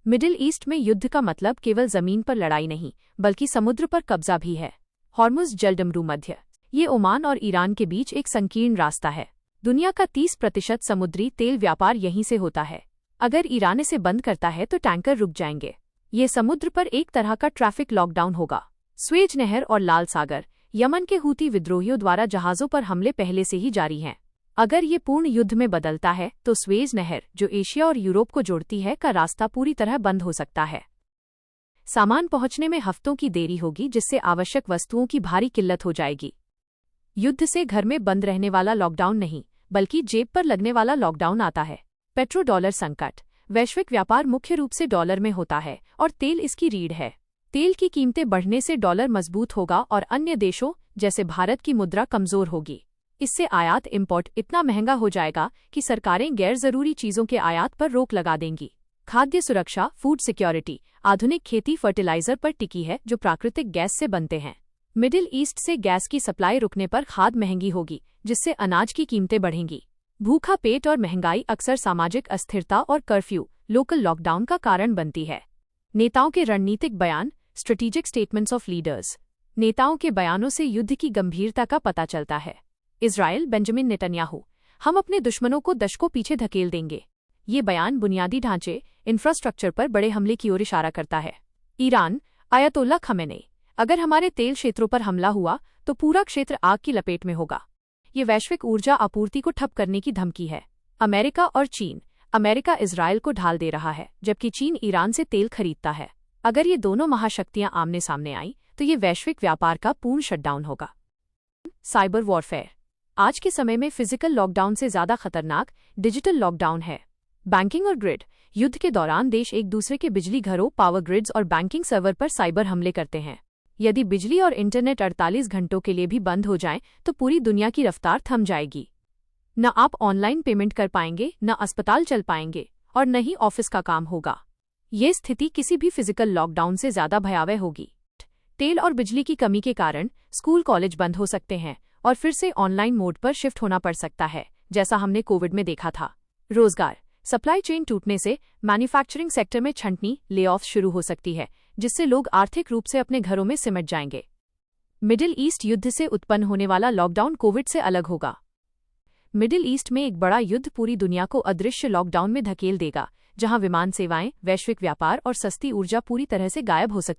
Middle east में युद्ध का मतलब केवल जमीन पर लड़ाई नहीं, बल्कि समुद्र पर कब्जा भी है। हॉर्मुज़ जलडमरू मध्य, ये ओमान और ईरान के बीच एक संकीर्ण रास्ता है। दुनिया का 30% समुद्री तेल व्यापार यहीं से होता है। अगर ईरान इसे बंद करता है तो टैंकर रुक जाएंगे। ये समुद्र पर एक तरह का ट्रैफिक लॉकडाउन होगा। स्वेज नहर और लाल सागर, यमन के हूती विद्रोहियों द्वारा जहाज़ों पर हमले पहले से ही जारी हैं। अगर ये पूर्ण युद्ध में बदलता है तो स्वेज नहर, जो एशिया और यूरोप को जोड़ती है, का रास्ता पूरी तरह बंद हो सकता है। सामान पहुंचने में हफ्तों की देरी होगी, जिससे आवश्यक वस्तुओं की भारी किल्लत हो जाएगी। युद्ध से घर में बंद रहने वाला लॉकडाउन नहीं, बल्कि जेब पर लगने वाला लॉकडाउन आता है। पेट्रो डॉलर संकट, वैश्विक व्यापार मुख्य रूप से डॉलर में होता है और तेल इसकी रीढ़ है। तेल की कीमतें बढ़ने से डॉलर मजबूत होगा और अन्य देशों जैसे भारत की मुद्रा कमजोर होगी। इससे आयात इंपोर्ट इतना महंगा हो जाएगा कि सरकारें गैर जरूरी चीजों के आयात पर रोक लगा देंगी। खाद्य सुरक्षा, फूड सिक्योरिटी, आधुनिक खेती फर्टिलाइजर पर टिकी है जो प्राकृतिक गैस से बनते हैं। मिडिल ईस्ट से गैस की सप्लाई रुकने पर खाद महंगी होगी, जिससे अनाज की कीमतें बढ़ेंगी। भूखा पेट और महंगाई अक्सर सामाजिक अस्थिरता और कर्फ्यू, लोकल लॉकडाउन का कारण बनती है। नेताओं के रणनीतिक बयान, स्ट्रेटेजिक स्टेटमेंट्स ऑफ लीडर्स। नेताओं के बयानों से युद्ध की गंभीरता का पता चलता है। इजराइल, बेंजामिन नेतन्याहू, हम अपने दुश्मनों को दशकों पीछे धकेल देंगे। ये बयान बुनियादी ढांचे, इंफ्रास्ट्रक्चर पर बड़े हमले की ओर इशारा करता है। ईरान, अयतोल्ला खमेनेई, अगर हमारे तेल क्षेत्रों पर हमला हुआ तो पूरा क्षेत्र आग की लपेट में होगा। ये वैश्विक ऊर्जा आपूर्ति को ठप करने की धमकी है। अमेरिका और चीन, अमेरिका इजराइल को ढाल दे रहा है, जबकि चीन ईरान से तेल खरीदता है। अगर ये दोनों महाशक्तियां आमने सामने आईं तो ये वैश्विक व्यापार का पूर्ण शटडाउन होगा। साइबर वॉरफेयर, आज के समय में फिजिकल लॉकडाउन से ज्यादा खतरनाक डिजिटल लॉकडाउन है। बैंकिंग और ग्रिड, युद्ध के दौरान देश एक दूसरे के बिजली घरों, पावर ग्रिड्स और बैंकिंग सर्वर पर साइबर हमले करते हैं। यदि बिजली और इंटरनेट 48 घंटों के लिए भी बंद हो जाएं, तो पूरी दुनिया की रफ्तार थम जाएगी। न आप ऑनलाइन पेमेंट कर पाएंगे, न अस्पताल चल पाएंगे और न ही ऑफिस का काम होगा। ये स्थिति किसी भी फिजिकल लॉकडाउन से ज्यादा भयावह होगी। तेल और बिजली की कमी के कारण स्कूल कॉलेज बंद हो सकते हैं और फिर से ऑनलाइन मोड पर शिफ्ट होना पड़ सकता है, जैसा हमने कोविड में देखा था। रोजगार, सप्लाई चेन टूटने से मैन्युफैक्चरिंग सेक्टर में छंटनी, ले-ऑफ शुरू हो सकती है, जिससे लोग आर्थिक रूप से अपने घरों में सिमट जाएंगे। मिडिल ईस्ट युद्ध से उत्पन्न होने वाला लॉकडाउन कोविड से अलग होगा। मिडिल ईस्ट में एक बड़ा युद्ध पूरी दुनिया को अदृश्य लॉकडाउन में धकेल देगा, जहां विमान सेवाएं, वैश्विक व्यापार और सस्ती ऊर्जा पूरी तरह से गायब हो सकती